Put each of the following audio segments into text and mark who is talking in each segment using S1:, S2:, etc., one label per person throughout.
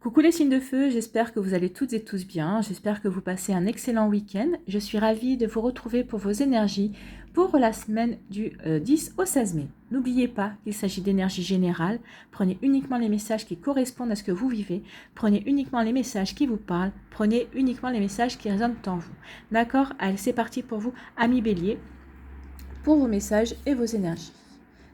S1: Coucou les signes de feu, j'espère que vous allez toutes et tous bien, j'espère que vous passez un excellent week-end. Je suis ravie de vous retrouver pour vos énergies pour la semaine du 10 au 16 mai. N'oubliez pas qu'il s'agit d'énergie générale, prenez uniquement les messages qui correspondent à ce que vous vivez, prenez uniquement les messages qui vous parlent, prenez uniquement les messages qui résonnent en vous. D'accord? Allez, c'est parti pour vous, amis bélier, pour vos messages et vos énergies.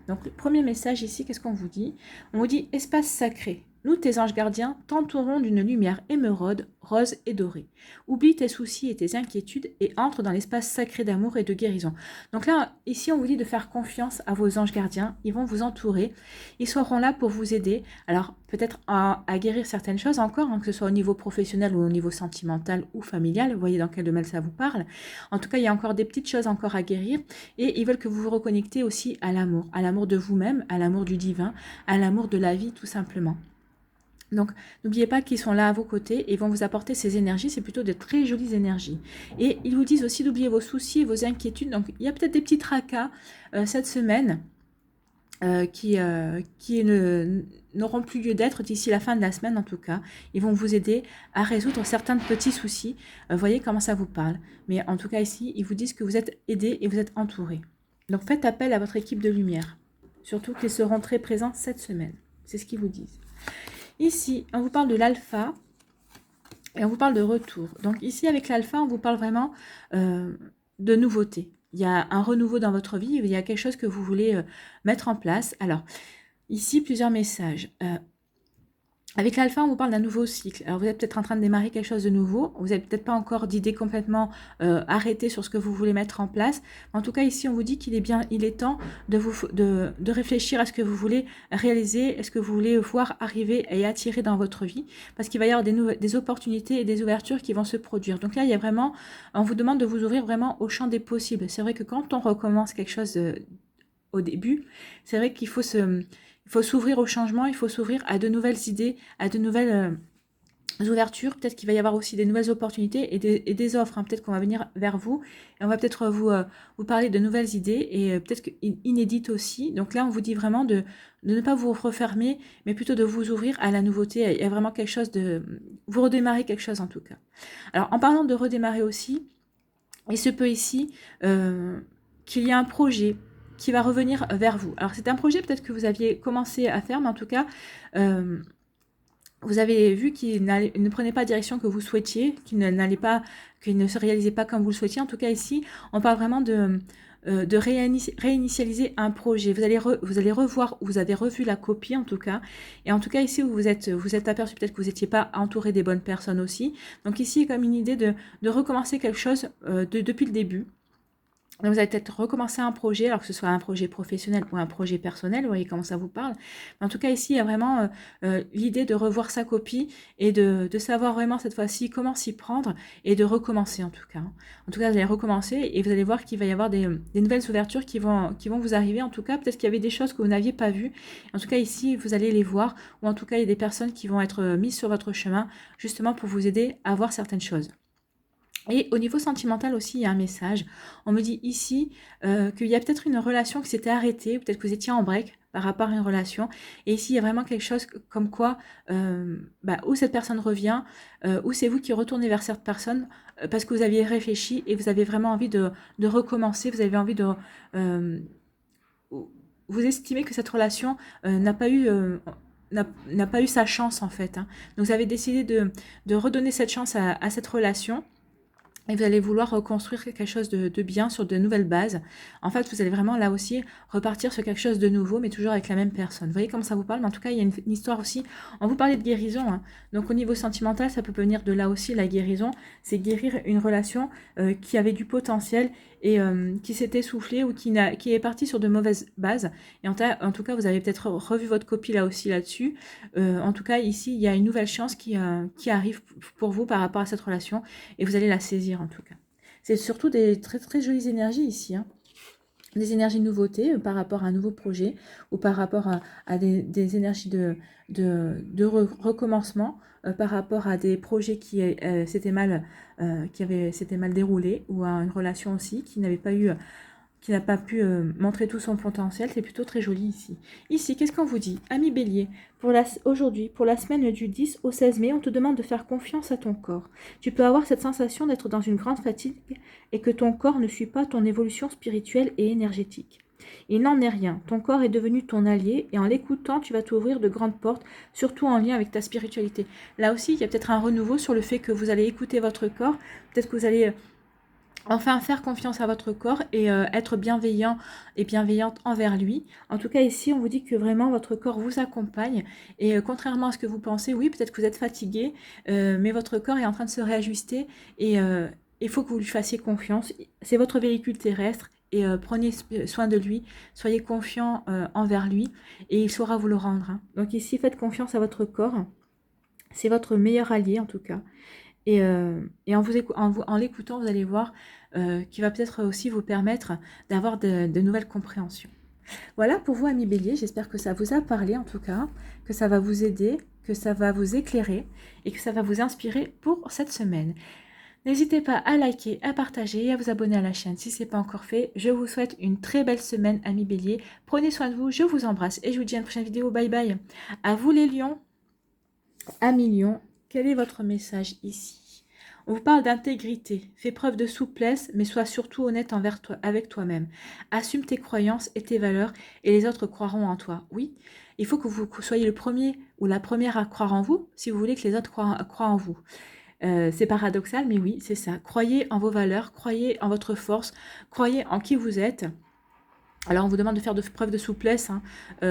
S1: Donc le premier message ici, qu'est-ce qu'on vous dit? On vous dit espace sacré. Nous, tes anges gardiens, t'entourons d'une lumière émeraude, rose et dorée. Oublie tes soucis et tes inquiétudes et entre dans l'espace sacré d'amour et de guérison. Donc là, ici, on vous dit de faire confiance à vos anges gardiens. Ils vont vous entourer. Ils seront là pour vous aider. Alors, peut-être à guérir certaines choses encore, hein, que ce soit au niveau professionnel ou au niveau sentimental ou familial. Vous voyez dans quel domaine ça vous parle. En tout cas, il y a encore des petites choses encore à guérir. Et ils veulent que vous vous reconnectez aussi à l'amour de vous-même, à l'amour du divin, à l'amour de la vie, tout simplement. Donc, n'oubliez pas qu'ils sont là à vos côtés et vont vous apporter ces énergies. C'est plutôt de très jolies énergies. Et ils vous disent aussi d'oublier vos soucis et vos inquiétudes. Donc, il y a peut-être des petits tracas cette semaine qui n'auront plus lieu d'être d'ici la fin de la semaine en tout cas. Ils vont vous aider à résoudre certains petits soucis. Voyez comment ça vous parle. Mais en tout cas ici, ils vous disent que vous êtes aidés et vous êtes entourés. Donc, faites appel à votre équipe de lumière. Surtout qu'ils seront très présents cette semaine. C'est ce qu'ils vous disent. Ici, on vous parle de l'alpha et on vous parle de retour. Donc ici, avec l'alpha, on vous parle vraiment de nouveauté. Il y a un renouveau dans votre vie, il y a quelque chose que vous voulez mettre en place. Alors, ici, plusieurs messages. Avec l'alpha, on vous parle d'un nouveau cycle. Alors, vous êtes peut-être en train de démarrer quelque chose de nouveau. Vous n'avez peut-être pas encore d'idée complètement arrêtée sur ce que vous voulez mettre en place. En tout cas, ici, on vous dit qu'il est temps de réfléchir à ce que vous voulez réaliser, à ce que vous voulez voir arriver et attirer dans votre vie. Parce qu'il va y avoir des opportunités et des ouvertures qui vont se produire. Donc là, il y a vraiment, on vous demande de vous ouvrir vraiment au champ des possibles. C'est vrai que quand on recommence quelque chose au début, c'est vrai qu'il faut s'ouvrir au changement, il faut s'ouvrir à de nouvelles idées, à de nouvelles ouvertures. Peut-être qu'il va y avoir aussi des nouvelles opportunités et des offres. Hein. Peut-être qu'on va venir vers vous et on va peut-être vous parler de nouvelles idées et peut-être inédites aussi. Donc là, on vous dit vraiment de ne pas vous refermer, mais plutôt de vous ouvrir à la nouveauté. Il y a vraiment quelque chose vous redémarrer quelque chose en tout cas. Alors, en parlant de redémarrer aussi, il se peut ici qu'il y ait un projet qui va revenir vers vous. Alors, c'est un projet peut-être que vous aviez commencé à faire, mais en tout cas, vous avez vu qu'il ne prenait pas la direction que vous souhaitiez, qu'il ne se réalisait pas comme vous le souhaitiez. En tout cas, ici, on parle vraiment de réinitialiser un projet. Vous allez revoir, vous avez revu la copie en tout cas. Et en tout cas, ici, vous êtes aperçu peut-être que vous n'étiez pas entouré des bonnes personnes aussi. Donc ici, il y a comme une idée de recommencer quelque chose depuis le début. Donc vous allez peut-être recommencer un projet, alors que ce soit un projet professionnel ou un projet personnel, vous voyez comment ça vous parle. Mais en tout cas, ici, il y a vraiment l'idée de revoir sa copie et de savoir vraiment cette fois-ci comment s'y prendre et de recommencer en tout cas. En tout cas, vous allez recommencer et vous allez voir qu'il va y avoir des nouvelles ouvertures qui vont vous arriver. En tout cas, peut-être qu'il y avait des choses que vous n'aviez pas vues. En tout cas, ici, vous allez les voir ou en tout cas, il y a des personnes qui vont être mises sur votre chemin justement pour vous aider à voir certaines choses. Et au niveau sentimental aussi, il y a un message. On me dit ici qu'il y a peut-être une relation qui s'était arrêtée, peut-être que vous étiez en break par rapport à une relation. Et ici, il y a vraiment quelque chose comme quoi, où cette personne revient, ou c'est vous qui retournez vers cette personne parce que vous aviez réfléchi et vous avez vraiment envie de recommencer, vous avez envie de... vous estimez que cette relation n'a pas eu sa chance en fait. Hein. Donc vous avez décidé de redonner cette chance à cette relation. Et vous allez vouloir reconstruire quelque chose de bien sur de nouvelles bases. En fait, vous allez vraiment là aussi repartir sur quelque chose de nouveau, mais toujours avec la même personne. Vous voyez comment ça vous parle? Mais en tout cas, il y a une histoire aussi. On vous parlait de guérison. Hein. Donc au niveau sentimental, ça peut venir de là aussi, la guérison. C'est guérir une relation qui avait du potentiel et qui s'est essoufflée ou qui est partie sur de mauvaises bases. Et en tout cas, vous avez peut-être revu votre copie là aussi là-dessus. En tout cas, ici, il y a une nouvelle chance qui arrive pour vous par rapport à cette relation et vous allez la saisir en tout cas. C'est surtout des très très jolies énergies ici. Hein. Des énergies de nouveauté par rapport à un nouveau projet ou par rapport à des énergies de recommencement par rapport à des projets qui s'étaient mal déroulés ou à une relation aussi qui n'avait pas eu qui n'a pas pu montrer tout son potentiel. C'est plutôt très joli ici. Ici, qu'est-ce qu'on vous dit? Ami Bélier, aujourd'hui, pour la semaine du 10 au 16 mai, on te demande de faire confiance à ton corps. Tu peux avoir cette sensation d'être dans une grande fatigue et que ton corps ne suit pas ton évolution spirituelle et énergétique. Il n'en est rien. Ton corps est devenu ton allié et en l'écoutant, tu vas t'ouvrir de grandes portes, surtout en lien avec ta spiritualité. Là aussi, il y a peut-être un renouveau sur le fait que vous allez écouter votre corps. Peut-être que vous allez enfin faire confiance à votre corps et être bienveillant et bienveillante envers lui. En tout cas, ici, on vous dit que vraiment votre corps vous accompagne et contrairement à ce que vous pensez, oui, peut-être que vous êtes fatigué, mais votre corps est en train de se réajuster et il faut que vous lui fassiez confiance. C'est votre véhicule terrestre et prenez soin de lui, soyez confiant envers lui et il saura vous le rendre. Hein. Donc ici, faites confiance à votre corps. C'est votre meilleur allié en tout cas. Et en l'écoutant, vous allez voir qu'il va peut-être aussi vous permettre d'avoir de nouvelles compréhensions. Voilà pour vous, amis Bélier. J'espère que ça vous a parlé en tout cas, que ça va vous aider, que ça va vous éclairer et que ça va vous inspirer pour cette semaine. N'hésitez pas à liker, à partager et à vous abonner à la chaîne si ce n'est pas encore fait. Je vous souhaite une très belle semaine, amis Bélier. Prenez soin de vous, je vous embrasse et je vous dis à une prochaine vidéo. Bye bye. À vous les lions, amis lions, quel est votre message ici? On vous parle d'intégrité. Fais preuve de souplesse, mais sois surtout honnête avec toi-même. Assume tes croyances et tes valeurs et les autres croiront en toi. Oui, il faut que vous soyez le premier ou la première à croire en vous si vous voulez que les autres croient en vous. C'est paradoxal, mais oui, c'est ça. Croyez en vos valeurs, croyez en votre force, croyez en qui vous êtes. Alors, on vous demande de faire preuve de souplesse hein,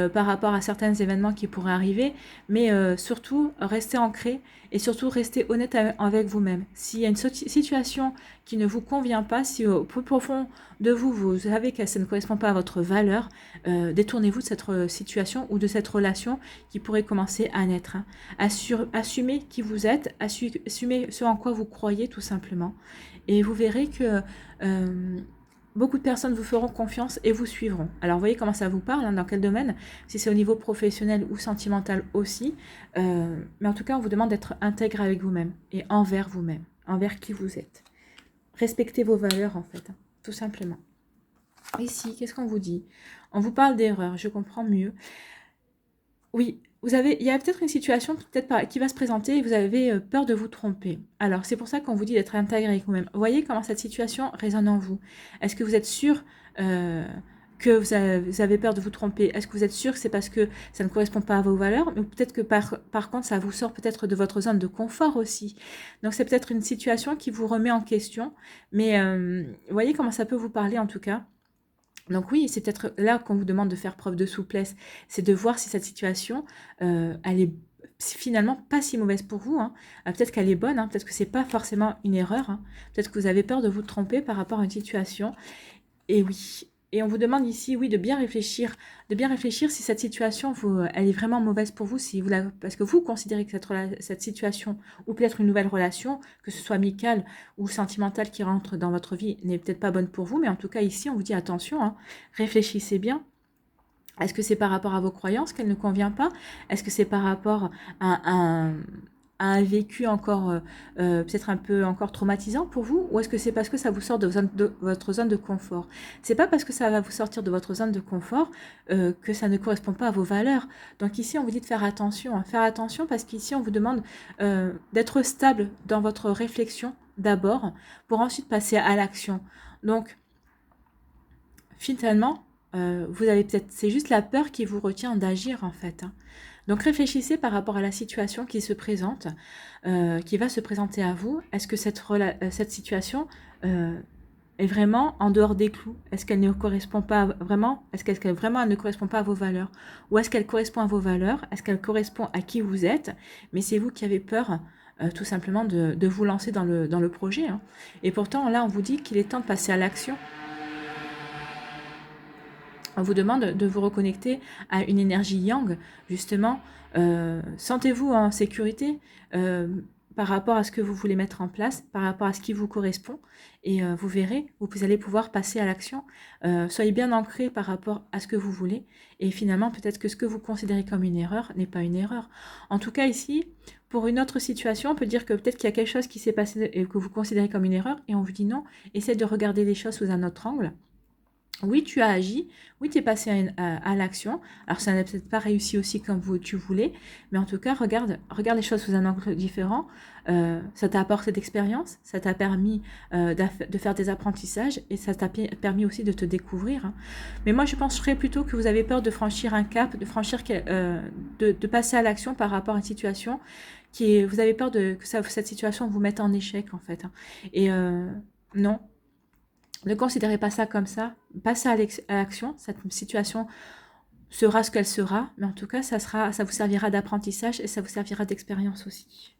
S1: par rapport à certains événements qui pourraient arriver, mais surtout, restez ancré et surtout, restez honnête avec vous-même. S'il y a une situation qui ne vous convient pas, si au plus profond de vous, vous savez que ça ne correspond pas à votre valeur, détournez-vous de cette situation ou de cette relation qui pourrait commencer à naître. Hein. Assumez qui vous êtes, assumez ce en quoi vous croyez tout simplement. Et vous verrez que... beaucoup de personnes vous feront confiance et vous suivront. Alors, vous voyez comment ça vous parle, hein, dans quel domaine, si c'est au niveau professionnel ou sentimental aussi. Mais en tout cas, on vous demande d'être intègre avec vous-même et envers vous-même, envers qui vous êtes. Respectez vos valeurs, en fait, hein, tout simplement. Ici, qu'est-ce qu'on vous dit? On vous parle d'erreur, je comprends mieux. Oui, il y a peut-être une situation qui va se présenter et vous avez peur de vous tromper. Alors, c'est pour ça qu'on vous dit d'être intègre avec vous-même. Voyez comment cette situation résonne en vous. Est-ce que vous êtes sûr que vous avez peur de vous tromper? Est-ce que vous êtes sûr que c'est parce que ça ne correspond pas à vos valeurs? Mais peut-être que par contre, ça vous sort peut-être de votre zone de confort aussi. Donc, c'est peut-être une situation qui vous remet en question. Mais voyez comment ça peut vous parler en tout cas. Donc oui, c'est peut-être là qu'on vous demande de faire preuve de souplesse, c'est de voir si cette situation, elle est finalement pas si mauvaise pour vous. Hein. Peut-être qu'elle est bonne, hein, peut-être que c'est pas forcément une erreur, hein. Peut-être que vous avez peur de vous tromper par rapport à une situation. Et oui, et on vous demande ici, oui, de bien réfléchir si cette situation, elle est vraiment mauvaise pour vous, parce que vous considérez que cette situation, ou peut-être une nouvelle relation, que ce soit amicale ou sentimentale qui rentre dans votre vie, n'est peut-être pas bonne pour vous, mais en tout cas ici, on vous dit attention, hein, réfléchissez bien. Est-ce que c'est par rapport à vos croyances qu'elle ne convient pas? Est-ce que c'est par rapport à un vécu encore peut-être un peu encore traumatisant pour vous, ou est-ce que c'est parce que ça vous sort de votre zone de confort? C'est pas parce que ça va vous sortir de votre zone de confort que ça ne correspond pas à vos valeurs. Donc ici on vous dit de faire attention, hein. Faire attention parce qu'ici on vous demande d'être stable dans votre réflexion d'abord pour ensuite passer à l'action. Donc finalement vous avez peut-être, c'est juste la peur qui vous retient d'agir en fait. Hein. Donc réfléchissez par rapport à la situation qui se présente, qui va se présenter à vous. Est-ce que cette situation est vraiment en dehors des clous? Est-ce qu'elle ne correspond pas vraiment? Est-ce qu'elle vraiment ne correspond pas à vos valeurs? Ou est-ce qu'elle correspond à vos valeurs? Est-ce qu'elle correspond à qui vous êtes? Mais c'est vous qui avez peur tout simplement de vous lancer dans le projet. Hein. Et pourtant là on vous dit qu'il est temps de passer à l'action. On vous demande de vous reconnecter à une énergie yang, justement. Sentez-vous en sécurité par rapport à ce que vous voulez mettre en place, par rapport à ce qui vous correspond. Et vous verrez, vous allez pouvoir passer à l'action. Soyez bien ancré par rapport à ce que vous voulez. Et finalement, peut-être que ce que vous considérez comme une erreur n'est pas une erreur. En tout cas, ici, pour une autre situation, on peut dire que peut-être qu'il y a quelque chose qui s'est passé et que vous considérez comme une erreur. Et on vous dit non, essayez de regarder les choses sous un autre angle. Oui, tu as agi, oui, tu es passé à l'action. Alors, ça n'a peut-être pas réussi aussi comme tu voulais, mais en tout cas, regarde les choses sous un angle différent. Ça t'a apporté d'expérience, ça t'a permis de faire des apprentissages et ça t'a permis aussi de te découvrir, hein. Mais moi, je penserais plutôt que vous avez peur de franchir un cap, de passer à l'action par rapport à une situation vous avez peur que cette situation vous mette en échec, en fait, hein. Et non. Ne considérez pas ça comme ça. Passez à l'action. Cette situation sera ce qu'elle sera, mais en tout cas, ça vous servira d'apprentissage et ça vous servira d'expérience aussi.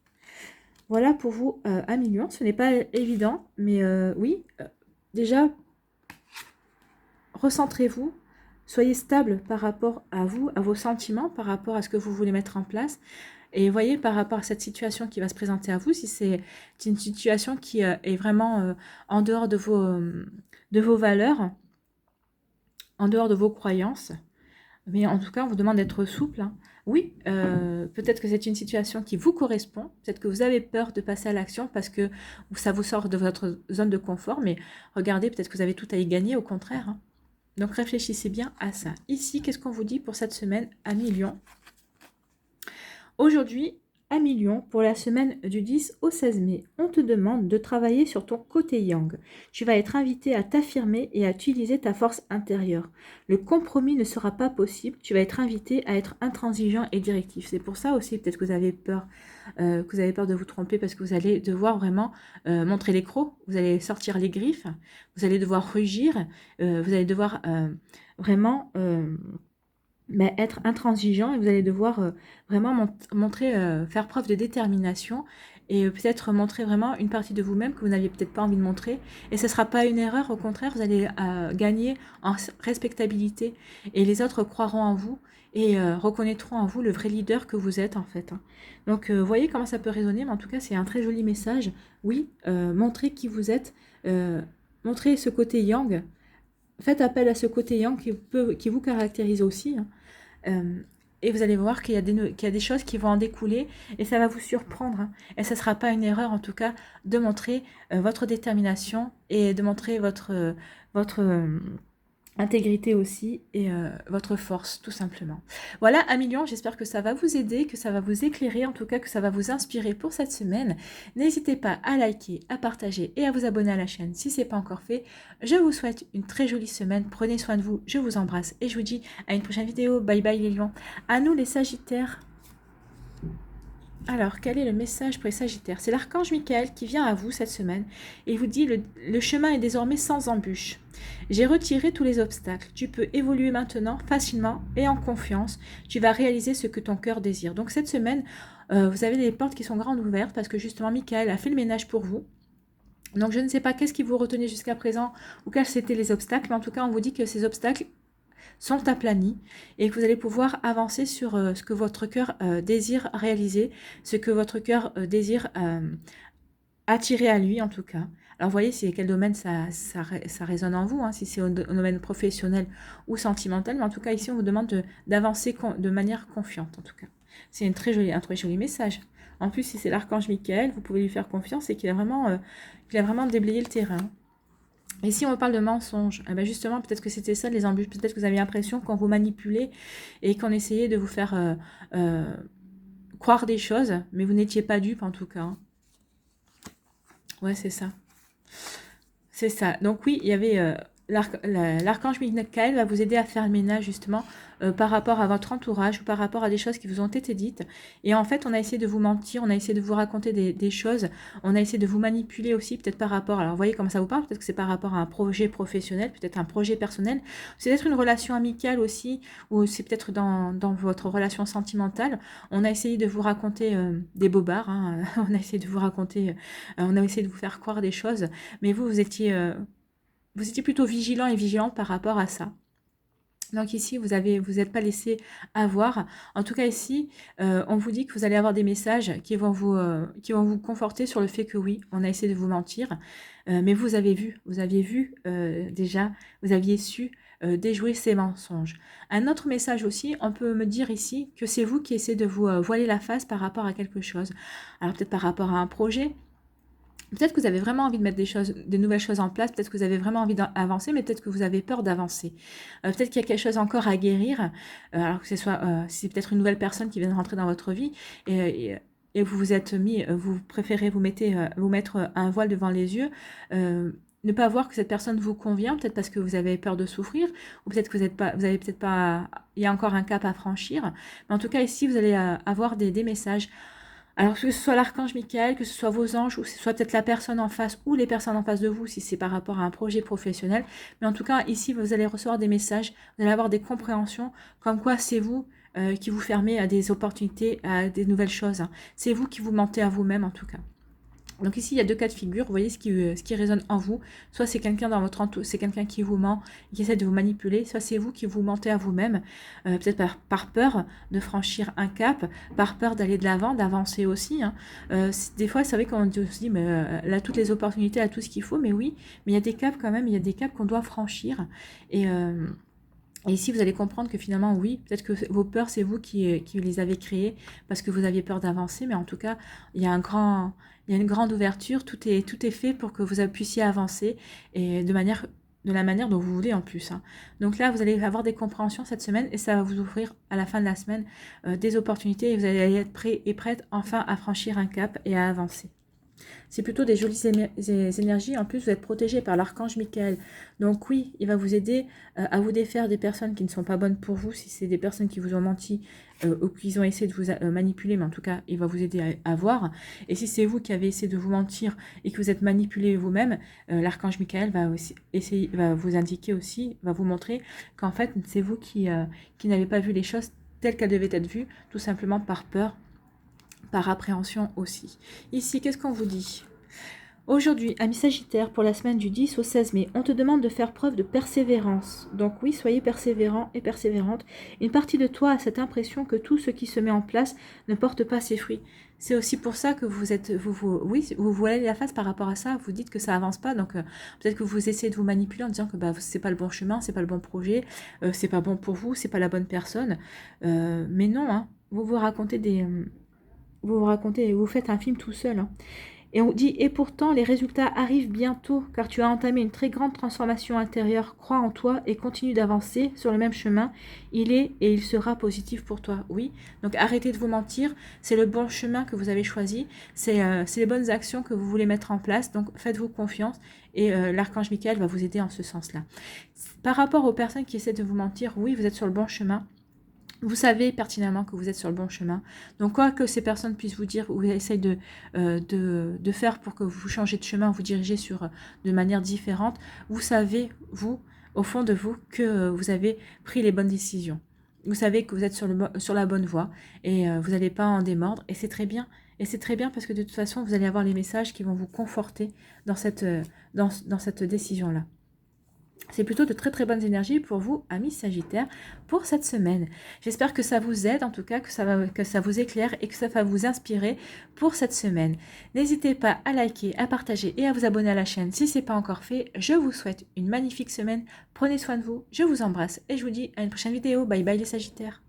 S1: Voilà pour vous, Amis Lion. Ce n'est pas évident, mais oui, déjà, recentrez-vous. Soyez stable par rapport à vous, à vos sentiments, par rapport à ce que vous voulez mettre en place. Et voyez par rapport à cette situation qui va se présenter à vous, si c'est une situation qui est vraiment en dehors de vos valeurs, en dehors de vos croyances. Mais en tout cas, on vous demande d'être souple, hein. Oui, peut-être que c'est une situation qui vous correspond, peut-être que vous avez peur de passer à l'action parce que ça vous sort de votre zone de confort, mais regardez, peut-être que vous avez tout à y gagner, au contraire, hein. Donc réfléchissez bien à ça. Ici, qu'est-ce qu'on vous dit pour cette semaine, Amis Lion? Aujourd'hui, Amis Lion, pour la semaine du 10 au 16 mai, on te demande de travailler sur ton côté yang. Tu vas être invité à t'affirmer et à utiliser ta force intérieure. Le compromis ne sera pas possible. Tu vas être invité à être intransigeant et directif. C'est pour ça aussi peut-être que vous avez peur de vous tromper parce que vous allez devoir vraiment montrer les crocs. Vous allez sortir les griffes. Vous allez devoir rugir. Vous allez devoir vraiment mais être intransigeant et vous allez devoir vraiment montrer, faire preuve de détermination et peut-être montrer vraiment une partie de vous-même que vous n'aviez peut-être pas envie de montrer. Et ce ne sera pas une erreur, au contraire, vous allez gagner en respectabilité et les autres croiront en vous et reconnaîtront en vous le vrai leader que vous êtes en fait, hein. Donc vous voyez comment ça peut résonner, mais en tout cas c'est un très joli message. Oui, montrez qui vous êtes, montrez ce côté yang. Faites appel à ce côté yang qui vous caractérise aussi, hein. Et vous allez voir qu'il y a des choses qui vont en découler et ça va vous surprendre, hein. Et ce ne sera pas une erreur en tout cas de montrer votre détermination et de montrer votre intégrité aussi et votre force tout simplement. Voilà, Amis Lion, j'espère que ça va vous aider, que ça va vous éclairer, en tout cas que ça va vous inspirer pour cette semaine. N'hésitez pas à liker, à partager et à vous abonner à la chaîne si ce n'est pas encore fait. Je vous souhaite une très jolie semaine, prenez soin de vous, je vous embrasse et je vous dis à une prochaine vidéo. Bye bye les lions. À nous les sagittaires. Alors, quel est le message pour les Sagittaires? C'est l'archange Michael qui vient à vous cette semaine et vous dit le chemin est désormais sans embûche. J'ai retiré tous les obstacles. Tu peux évoluer maintenant facilement et en confiance. Tu vas réaliser ce que ton cœur désire. Donc cette semaine, vous avez des portes qui sont grandes ouvertes parce que justement Michael a fait le ménage pour vous. Donc je ne sais pas qu'est-ce qui vous retenait jusqu'à présent ou quels étaient les obstacles, mais en tout cas on vous dit que ces obstacles sont aplanis et que vous allez pouvoir avancer sur ce que votre cœur désire réaliser, ce que votre cœur désire attirer à lui en tout cas. Alors vous voyez, c'est quel domaine ça résonne en vous, hein, si c'est au domaine professionnel ou sentimental, mais en tout cas ici on vous demande d'avancer de manière confiante en tout cas. C'est un très joli message. En plus, si c'est l'archange Michael, vous pouvez lui faire confiance et qu'il a vraiment déblayé le terrain. Et si on parle de mensonges, eh ben justement, peut-être que c'était ça les embûches. Peut-être que vous avez l'impression qu'on vous manipulait et qu'on essayait de vous faire croire des choses, mais vous n'étiez pas dupe en tout cas, hein. Ouais, c'est ça. C'est ça. Donc oui, il y avait l'archange Michael va vous aider à faire le ménage justement par rapport à votre entourage ou par rapport à des choses qui vous ont été dites. Et en fait, on a essayé de vous mentir, on a essayé de vous raconter des choses, on a essayé de vous manipuler aussi, peut-être par rapport, alors vous voyez comment ça vous parle, peut-être que c'est par rapport à un projet professionnel, peut-être un projet personnel, c'est peut-être une relation amicale aussi, ou c'est peut-être dans votre relation sentimentale. On a essayé de vous raconter des bobards, hein, on a essayé de vous raconter, on a essayé de vous faire croire des choses, mais vous étiez plutôt vigilant et vigilante par rapport à ça. Donc ici, vous n'êtes pas laissé avoir. En tout cas ici, on vous dit que vous allez avoir des messages qui vont vous conforter sur le fait que oui, on a essayé de vous mentir, mais vous aviez vu déjà, vous aviez su déjouer ces mensonges. Un autre message aussi, on peut me dire ici que c'est vous qui essayez de vous voiler la face par rapport à quelque chose. Alors peut-être par rapport à un projet, Peut-être que vous avez vraiment envie de mettre des nouvelles choses en place, peut-être que vous avez vraiment envie d'avancer, mais peut-être que vous avez peur d'avancer. Peut-être qu'il y a quelque chose encore à guérir, alors que ce soit, si c'est peut-être une nouvelle personne qui vient de rentrer dans votre vie, et vous vous êtes mis, vous préférez vous mettre un voile devant les yeux, ne pas voir que cette personne vous convient, peut-être parce que vous avez peur de souffrir, ou peut-être que vous avez peut-être pas, il y a encore un cap à franchir. Mais en tout cas, ici, vous allez avoir des messages. Alors que ce soit l'archange Michael, que ce soit vos anges, ou que ce soit peut-être la personne en face ou les personnes en face de vous, si c'est par rapport à un projet professionnel. Mais en tout cas, ici, vous allez recevoir des messages, vous allez avoir des compréhensions, comme quoi c'est vous qui vous fermez à des opportunités, à des nouvelles choses, hein. C'est vous qui vous mentez à vous-même, en tout cas. Donc ici, il y a deux cas de figure. Vous voyez ce qui résonne en vous. Soit c'est quelqu'un dans votre entourage, c'est quelqu'un qui vous ment, qui essaie de vous manipuler. Soit c'est vous qui vous mentez à vous-même, peut-être par peur de franchir un cap, par peur d'aller de l'avant, d'avancer aussi, hein. Des fois, c'est vrai qu'on se dit, mais là, toutes les opportunités, là, tout ce qu'il faut. Mais oui, mais il y a des caps quand même, il y a des caps qu'on doit franchir. Et... et ici, vous allez comprendre que finalement, oui, peut-être que vos peurs, c'est vous qui les avez créées parce que vous aviez peur d'avancer, mais en tout cas, il y a une grande ouverture, tout est fait pour que vous puissiez avancer et de la manière dont vous voulez en plus, hein. Donc là, vous allez avoir des compréhensions cette semaine et ça va vous ouvrir à la fin de la semaine des opportunités et vous allez être prêt et prête enfin à franchir un cap et à avancer. C'est plutôt des jolies énergies. En plus, vous êtes protégé par l'archange Michael. Donc oui, il va vous aider à vous défaire des personnes qui ne sont pas bonnes pour vous. Si c'est des personnes qui vous ont menti ou qui ont essayé de vous manipuler, mais en tout cas, il va vous aider à voir. Et si c'est vous qui avez essayé de vous mentir et que vous êtes manipulé vous-même, l'archange Michael va aussi va vous indiquer aussi, va vous montrer qu'en fait, c'est vous qui n'avez pas vu les choses telles qu'elles devaient être vues, tout simplement par peur, par appréhension aussi. Ici, qu'est-ce qu'on vous dit ? Aujourd'hui, ami Sagittaire, pour la semaine du 10 au 16 mai, on te demande de faire preuve de persévérance. Donc oui, soyez persévérant et persévérante. Une partie de toi a cette impression que tout ce qui se met en place ne porte pas ses fruits. C'est aussi pour ça que vous voilez la face par rapport à ça. Vous dites que ça avance pas, donc peut-être que vous essayez de vous manipuler en disant que c'est pas le bon chemin, c'est pas le bon projet, c'est pas bon pour vous, c'est pas la bonne personne. Mais non, hein, vous faites un film tout seul, hein. Et on dit, et pourtant, les résultats arrivent bientôt, car tu as entamé une très grande transformation intérieure. Crois en toi et continue d'avancer sur le même chemin. Il est et il sera positif pour toi. Oui, donc arrêtez de vous mentir. C'est le bon chemin que vous avez choisi. C'est les bonnes actions que vous voulez mettre en place. Donc faites-vous confiance et l'archange Michael va vous aider en ce sens-là. Par rapport aux personnes qui essaient de vous mentir, oui, vous êtes sur le bon chemin. Vous savez pertinemment que vous êtes sur le bon chemin. Donc, quoi que ces personnes puissent vous dire ou essayent de faire pour que vous changez de chemin, vous dirigez de manière différente, vous savez, vous, au fond de vous, que vous avez pris les bonnes décisions. Vous savez que vous êtes sur la bonne voie et vous n'allez pas en démordre. Et c'est très bien. Et c'est très bien parce que de toute façon, vous allez avoir les messages qui vont vous conforter dans cette décision-là. C'est plutôt de très très bonnes énergies pour vous, amis Sagittaires, pour cette semaine. J'espère que ça vous aide, en tout cas, que ça vous éclaire et que ça va vous inspirer pour cette semaine. N'hésitez pas à liker, à partager et à vous abonner à la chaîne si ce n'est pas encore fait. Je vous souhaite une magnifique semaine. Prenez soin de vous, je vous embrasse et je vous dis à une prochaine vidéo. Bye bye les Sagittaires.